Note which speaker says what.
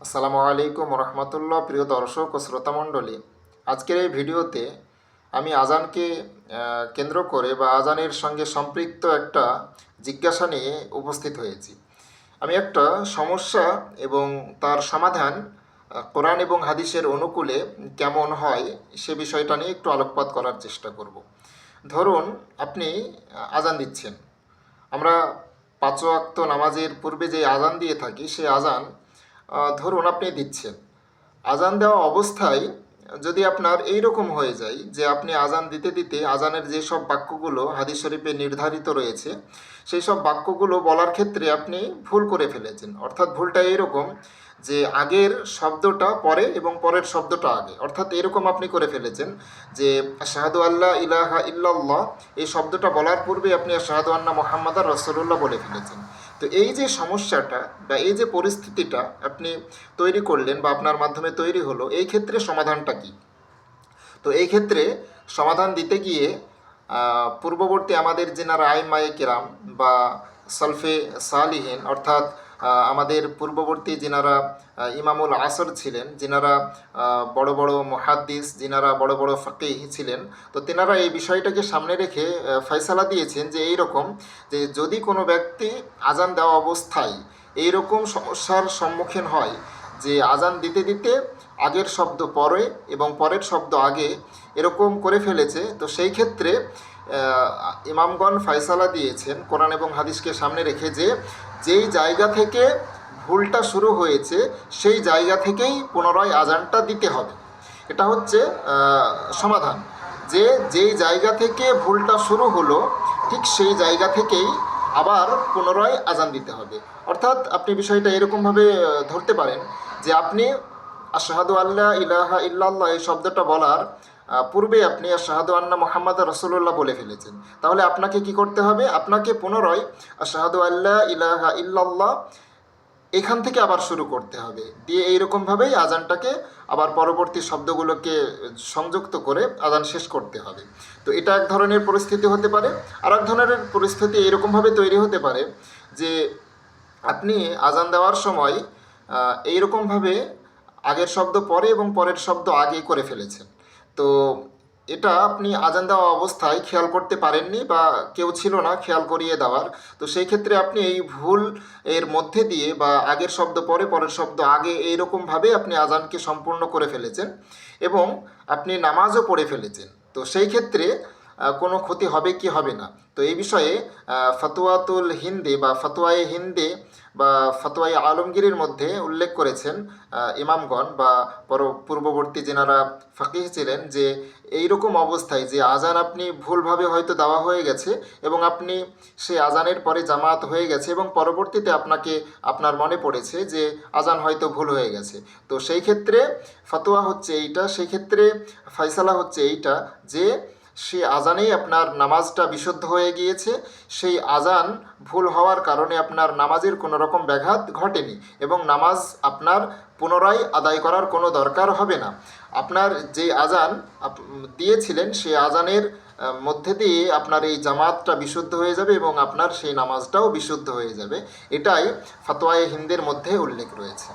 Speaker 1: আসসালামু আলাইকুম রহমতুল্লাহ। প্রিয় দর্শক ও শ্রোতামণ্ডলী, আজকের এই ভিডিওতে আমি আজানকে কেন্দ্র করে বা আজানের সঙ্গে সম্পৃক্ত একটা জিজ্ঞাসা নিয়ে উপস্থিত হয়েছি। আমি একটা সমস্যা এবং তার সমাধান কোরআন এবং হাদিসের অনুকূলে কেমন হয় সে বিষয়টা নিয়ে একটু আলোকপাত করার চেষ্টা করব। ধরুন আপনি আজান দিচ্ছেন। আমরা পাঁচ ওয়াক্ত নামাজের পূর্বে যে আজান দিয়ে থাকি সে আজান ধরুন আপনি দিচ্ছেন। আজান দেওয়া অবস্থায় যদি আপনার এই রকম হয়ে যায় যে আপনি আজান দিতে দিতে আজানের যেসব বাক্যগুলো হাদিস শরীফে নির্ধারিত রয়েছে সেই সব বাক্যগুলো বলার ক্ষেত্রে আপনি ভুল করে ফেলেছেন। অর্থাৎ ভুলটা এইরকম যে আগের শব্দটা পরে এবং পরের শব্দটা আগে, অর্থাৎ এরকম আপনি করে ফেলেছেন যে আশহাদু আল্লা ইলাহা ইল্লাল্লাহ এই শব্দটা বলার পূর্বে আপনি আশহাদু আন্না মুহাম্মাদার রাসূলুল্লাহ বলে ফেলেছেন। তো এই যে সমস্যাটা বা এই যে পরিস্থিতিটা আপনি তৈরি করলেন বা আপনার মাধ্যমে তৈরি হলো, এই ক্ষেত্রে সমাধানটা কী? তো এই ক্ষেত্রে সমাধান দিতে গিয়ে পূর্ববর্তী আমাদের যেনারা আইমায়ে কেরাম বা সলফে সালিহিন, অর্থাৎ আমাদের পূর্ববর্তী যিনারা ইমামুল আসর ছিলেন, যিনারা বড় বড় মুহাদ্দিস, যিনারা বড় বড় ফাকিহ ছিলেন, তো তেনারা এই বিষয়টাকে সামনে রেখে ফয়সালা দিয়েছেন যে এই রকম যে যদি কোনো ব্যক্তি আজান দেওয়া অবস্থায় এই রকম সমস্যার সম্মুখীন হয় যে আজান দিতে দিতে আগের শব্দ পরে এবং পরের শব্দ আগে এরকম করে ফেলেছে, তো সেই ক্ষেত্রে ইমামগণ ফয়সালা দিয়েছেন কোরআন এবং হাদিসকে সামনে রেখে যে যেই জায়গা থেকে ভুলটা শুরু হয়েছে সেই জায়গা থেকেই পুনরায় আজানটা দিতে হবে। এটা হচ্ছে সমাধান, যে যেই জায়গা থেকে ভুলটা শুরু হলো ঠিক সেই জায়গা থেকেই আবার পুনরায় আজান দিতে হবে। অর্থাৎ আপনি বিষয়টা এরকমভাবে ধরতে পারেন যে আপনি আশহাদু আল্লা ইলাহা ইল্লাল্লাহ এই শব্দটা বলার পূর্বে আপনি আশহাদু আন্না মুহাম্মাদ রাসূলুল্লাহ বলে ফেলেছেন। তাহলে আপনাকে কি করতে হবে? আপনাকে পুনরায় আশহাদু আল্লা ইলাহা ইল্লাল্লাহ এখান থেকে আবার শুরু করতে হবে, দিয়ে এইরকমভাবেই আজানটাকে আবার পরবর্তী শব্দগুলোকে সংযুক্ত করে আজান শেষ করতে হবে। তো এটা এক ধরনের পরিস্থিতি হতে পারে। আর এক ধরনের পরিস্থিতি এরকমভাবে তৈরি হতে পারে যে আপনি আজান দেওয়ার সময় এইরকমভাবে আগের শব্দ পরে এবং পরের শব্দ আগে করে ফেলেছেন। তো এটা আপনি আজান দেওয়া অবস্থায় খেয়াল করতে পারেননি বা কেউ ছিল না খেয়াল করিয়ে দেওয়ার। তো সেই ক্ষেত্রে আপনি এই ভুল এর মধ্যে দিয়ে বা আগের শব্দ পরে পরের শব্দ আগে এইরকমভাবে আপনি আজানকে সম্পূর্ণ করে ফেলেছেন এবং আপনি নামাজও পড়ে ফেলেছেন। তো সেই ক্ষেত্রে কোনো ক্ষতি হবে কি হবে না, তো এই বিষয়ে ফতোয়াতুল হিন্দে বা ফতোয়ায়ে হিন্দে বা ফতোয়ায়ে আলমগীরের মধ্যে উল্লেখ করেছেন ইমামগণ বা পূর্ববর্তী যেনারা ফাকিহ ছিলেন যে এই রকম অবস্থায় যে আজান আপনি ভুলভাবে হয়তো দেওয়া হয়ে গেছে এবং আপনি সেই আজানের পরে জামাত হয়ে গেছে এবং পরবর্তীতে আপনার মনে পড়েছে যে আজান হয়তো ভুল হয়ে গেছে, তো সেই ক্ষেত্রে ফতোয়া হচ্ছে এইটা, সেই ক্ষেত্রে ফয়সালা হচ্ছে এইটা যে সে আজানেই আপনার নামাজটা বিশুদ্ধ হয়ে গিয়েছে, সেই আজান ভুল হওয়ার কারণে আপনার নামাজের কোনো রকম ব্যাঘাত ঘটেনি এবং নামাজ আপনার পুনরায় আদায় করার কোনো দরকার হবে না। আপনার যে আজান দিয়েছিলেন সেই আজানের মধ্যে দিয়ে আপনার এই জামাতটা বিশুদ্ধ হয়ে যাবে এবং আপনার সেই নামাজটাও বিশুদ্ধ হয়ে যাবে। এটাই ফতোয়ায়ে হিন্দের মধ্যে উল্লেখ রয়েছে।